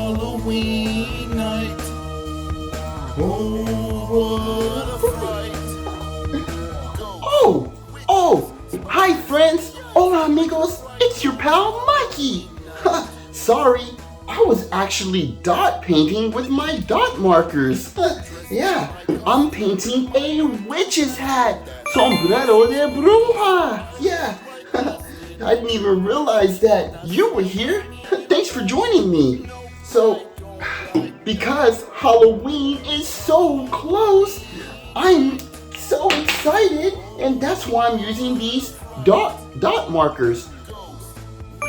Halloween night. Oh, what a fright. Oh, hi friends. Hola amigos, it's your pal Mikey. Sorry, I was actually dot painting with my dot markers. Yeah, I'm painting a witch's hat. Sombrero de Bruja. Yeah, I didn't even realize that you were here. Thanks for joining me. So, because Halloween is so close, I'm so excited, and that's why I'm using these dot markers.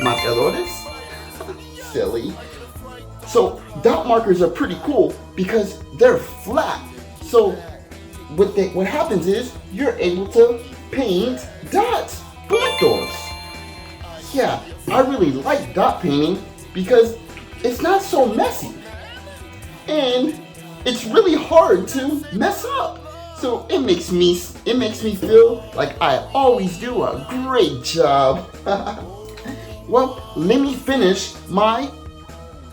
Marcadores? Silly. So dot markers are pretty cool because they're flat. So what happens is you're able to paint dots, puntos. Yeah, I really like dot painting because it's not so messy. And it's really hard to mess up. So it makes me feel like I always do a great job. Well, let me finish my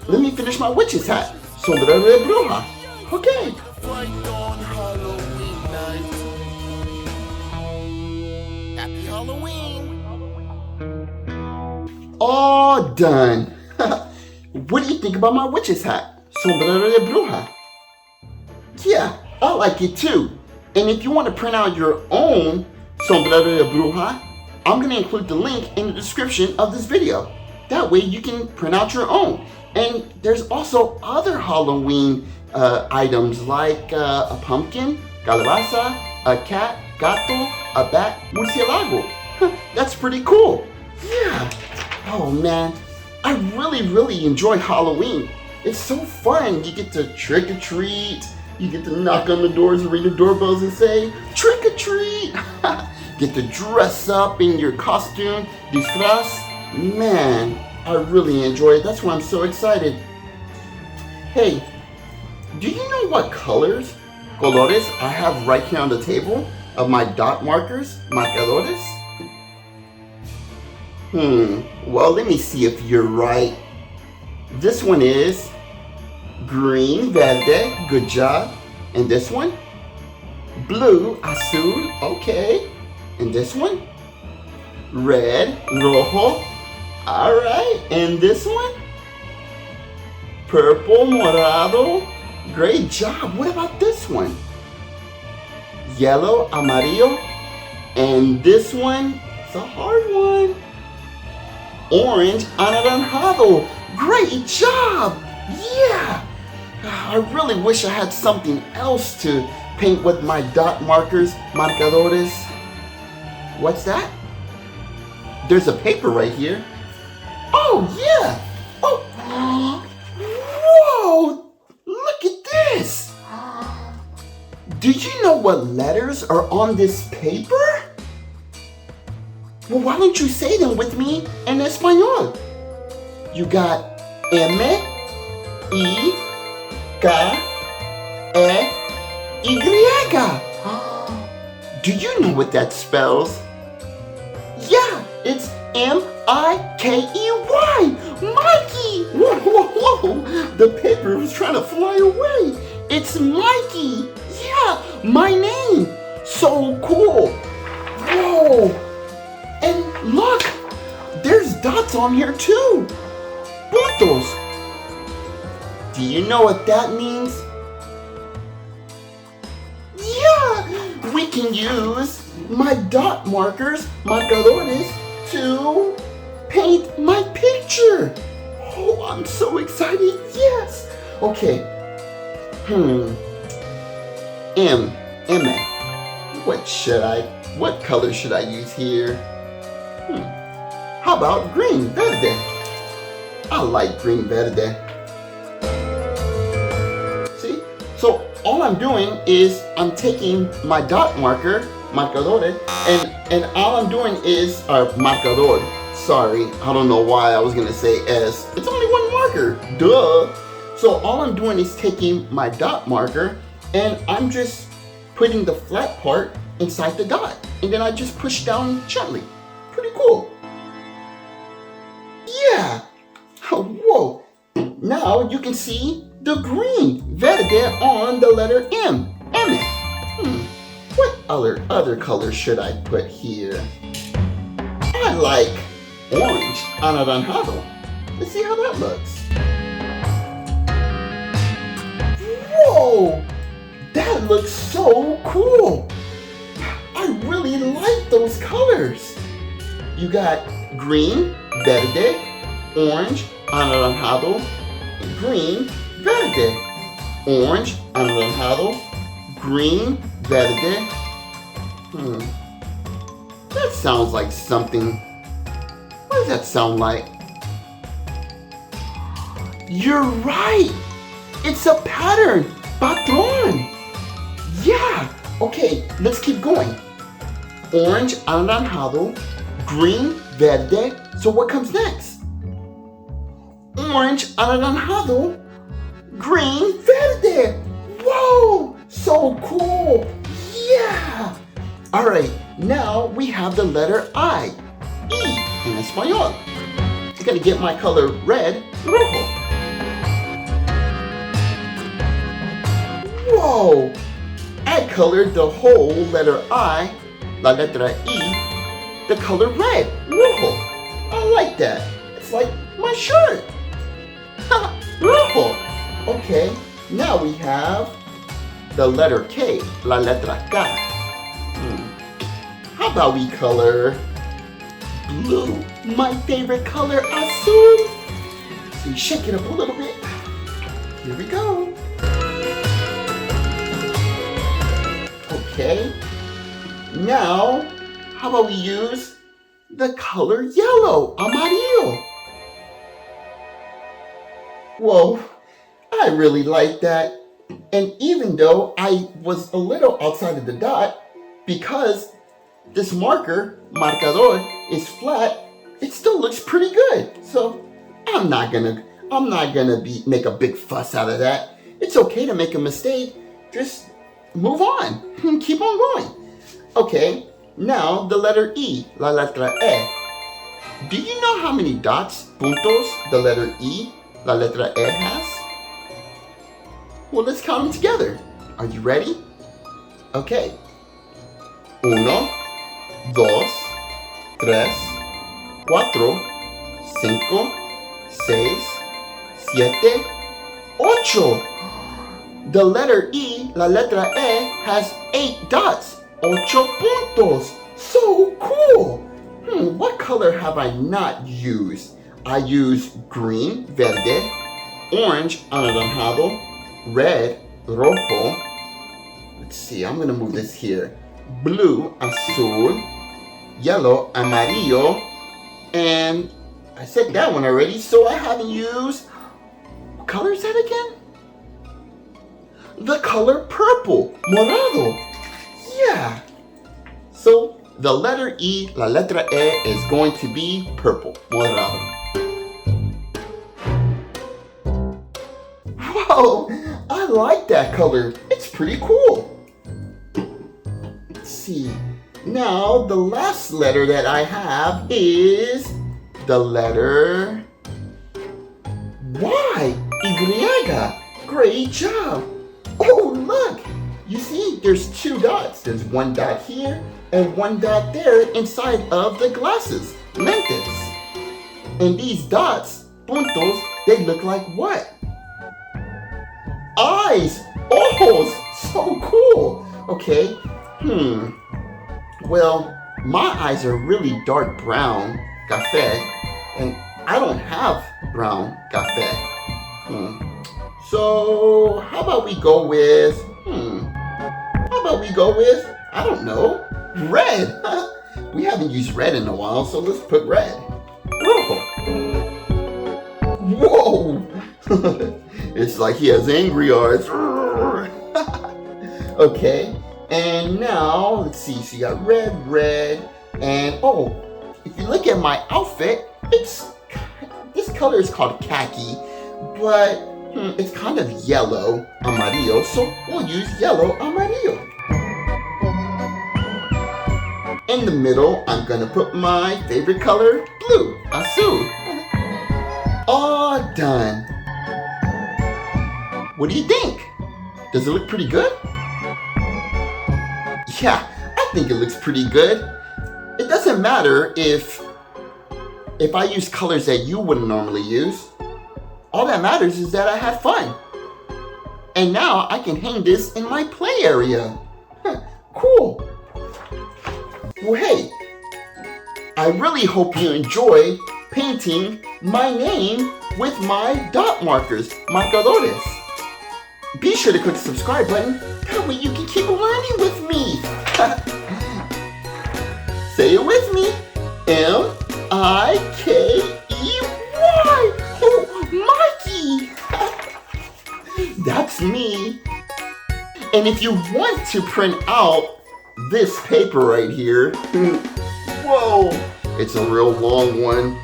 witch's hat. Sombrero de Bruja. Okay. Right on Halloween night. Happy Halloween. All done. What do you think about my witch's hat? Sombrero de Bruja. Yeah, I like it too. And if you want to print out your own Sombrero de Bruja, I'm going to include the link in the description of this video. That way you can print out your own. And there's also other Halloween items like a pumpkin, calabaza, a cat, gato, a bat, murcielago. That's pretty cool. Yeah. Oh man, I really enjoy Halloween. It's so fun. You get to trick or treat. You get to knock on the doors and ring the doorbells and say, trick or treat. Get to dress up in your costume, Disfraz. Man, I really enjoy it. That's why I'm so excited. Hey, do you know what colors, colores, I have right here on the table of my dot markers, marcadores? Well, let me see if you're right. This one is green, verde, good job. And this one? Blue, azul, okay. And this one? Red, rojo, alright. And this one? Purple, morado, great job. What about this one? Yellow, amarillo. And this one, it's a hard one. Orange, anaranjado, great job. Yeah. I really wish I had something else to paint with my dot markers, marcadores. What's that? There's a paper right here. Oh, yeah. Oh, whoa, look at this. Do you know what letters are on this paper? Well, why don't you say them with me in Espanol? You got M, I, K, E, Y. Do you know what that spells? Yeah, it's M-I-K-E-Y. Mikey! Whoa, whoa, whoa. The paper was trying to fly away. It's Mikey. Yeah, my name. So cool. Whoa. And look, there's dots on here too. Puntos. Do you know what that means? Yeah, we can use my dot markers, marcadores, to paint my picture. Oh, I'm so excited. Yes. Okay. M. What color should I use here? How about green, verde? I like green, verde. See? So all I'm doing is I'm taking my dot marker, marcadores, and all I'm doing is marcador. Sorry, I don't know why I was gonna say S. It's only one marker, duh. So all I'm doing is taking my dot marker and I'm just putting the flat part inside the dot. And then I just push down gently. Pretty cool. Yeah. Oh, whoa. Now you can see the green Verde on the letter M. What other color should I put here? I like orange, Anaranjado. Let's see how that looks. Whoa! That looks so cool! I really like those colors. You got green, Verde, orange, Anaranjado, green, Verde, orange, Anaranjado, green, Verde. That sounds like something. What does that sound like? You're right! It's a pattern! Patrón! Yeah! Okay, let's keep going. Orange, Anaranjado, green, Verde. So what comes next? Orange, Anaranjado, green, Verde. Whoa! So cool! Yeah! Alright, now we have the letter I. E in Espanol. I'm gonna get my color red, Rojo. Whoa! I colored the whole letter I, la letra E, the color red, Rojo. I like that. It's like my shirt. Rojo. Okay, now we have the letter K, la letra K. How about we color blue, my favorite color, Azul. So you shake it up a little bit. Here we go. Okay. Now, how about we use the color yellow, Amarillo. Whoa, I really like that. And even though I was a little outside of the dot, because this marker, Marcador, is flat, it still looks pretty good. So I'm not gonna make a big fuss out of that. It's okay to make a mistake. Just move on and keep on going. Okay, now the letter E, la letra E. Do you know how many dots, puntos, the letter E, la letra E has? Well, let's count them together. Are you ready? Okay. 1, 2, 3, 4, 5, 6, 7, 8. The letter E, la letra E, has 8 dots. 8 puntos. So cool. What color have I not used? I used green, verde, orange, anaranjado, red, rojo. Let's see, I'm gonna move this here. Blue, azul, yellow, amarillo, and I said that one already, so I haven't used, what color is that again? The color purple, morado. Yeah. So the letter E, la letra E, is going to be purple, morado. Whoa, I like that color. It's pretty cool. Let's see. Now the last letter that I have is the letter Y. Y. Great job. Oh, look. You see, there's 2 dots. There's 1 dot here and 1 dot there inside of the glasses, lentes. And these dots, puntos, they look like what? Eyes! Ojos! So cool! Okay, well, my eyes are really dark brown, café, and I don't have brown café. So, how about we go with, I don't know, red. We haven't used red in a while, so let's put red. Rojo. Whoa! It's like he has angry eyes. Okay, and now, let's see, so you got red, and oh, if you look at my outfit, this color is called khaki, but it's kind of yellow, amarillo, so we'll use yellow, amarillo. In the middle, I'm gonna put my favorite color, blue, azul. All done. What do you think? Does it look pretty good? Yeah, I think it looks pretty good. It doesn't matter if I use colors that you wouldn't normally use. All that matters is that I had fun. And now I can hang this in my play area. Cool. Well, hey, I really hope you enjoy painting my name with my dot markers, Marcadores. Be sure to click the subscribe button. That way you can keep learning with me. Say it with me. M-I-K-E-Y. Oh, Mikey. That's me. And if you want to print out this paper right here, whoa, it's a real long one.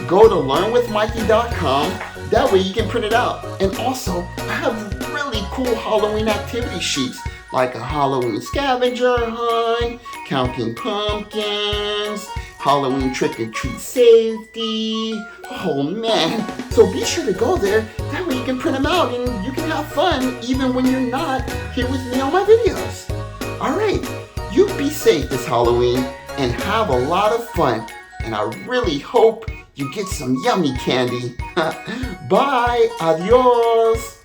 Go to learnwithmikey.com. That way you can print it out. And also, I have really cool Halloween activity sheets, like a Halloween scavenger hunt, counting pumpkins, Halloween trick-or-treat safety. Oh man, so be sure to go there. That way you can print them out and you can have fun even when you're not here with me on my videos. Alright, you be safe this Halloween and have a lot of fun. And I really hope you get some yummy candy. Bye, adios.